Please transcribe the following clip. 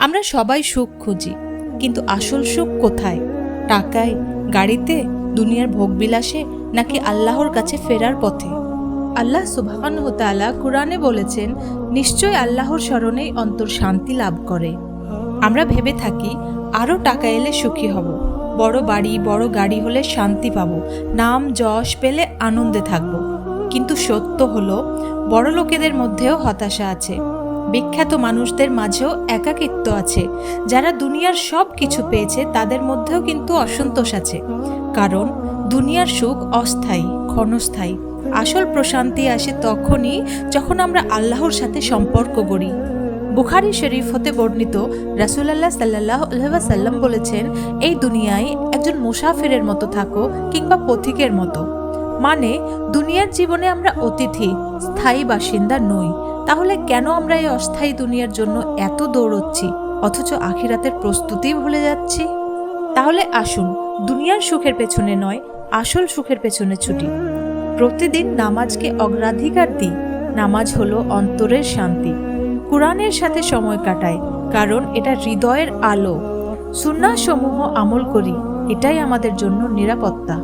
আমরা সবাই সুখ খুঁজি, কিন্তু আসল সুখ কোথায়? টাকায়, গাড়িতে, দুনিয়ার ভোগবিলাসে, নাকি আল্লাহর কাছে ফেরার পথে? আল্লাহ সুবহানাহু ওয়া তাআলা কুরআনে বলেছেন, নিশ্চয় আল্লাহর স্মরণেই অন্তর শান্তি লাভ করে। আমরা ভেবে থাকি আরও টাকা এলে সুখী হব, বড় বাড়ি বড় গাড়ি হলে শান্তি পাবো, নাম যশ পেলে আনন্দে থাকব। কিন্তু সত্য হলো, বড় লোকেদের মধ্যেও হতাশা আছে, বিখ্যাত মানুষদের মাঝেও একাকিত্ব আছে। যারা দুনিয়ার সব কিছু পেয়েছে তাদের মধ্যেও কিন্তু অসন্তোষ আছে, কারণ দুনিয়ার সুখ অস্থায়ী, ক্ষণস্থায়ী। আসল প্রশান্তি আসে তখনই যখন আমরা আল্লাহর সাথে সম্পর্ক গড়ি। বুখারী শরীফ হতে বর্ণিত, রাসূলুল্লাহ সাল্লাল্লাহু আলাইহি ওয়াসাল্লাম বলেছেন, এই দুনিয়ায় একজন মুসাফিরের মতো থাকো কিংবা পথিকের মতো। মানে, দুনিয়ার জীবনে আমরা অতিথি, স্থায়ী বাসিন্দা নই। তাহলে কেন আমরা এই অস্থায়ী দুনিয়ার জন্য এত দৌড়চ্ছি, অথচ আখিরাতের প্রস্তুতিই ভুলে যাচ্ছি? তাহলে আসুন, দুনিয়ার সুখের পেছনে নয়, আসল সুখের পেছনে ছুটি। প্রতিদিন নামাজকে অগ্রাধিকার দিই। নামাজ হলো অন্তরের শান্তি। কুরআনের সাথে সময় কাটাই, কারণ এটা হৃদয়ের আলো। সুন্নাহ সমূহ আমল করি, এটাই আমাদের জন্য নিরাপত্তা।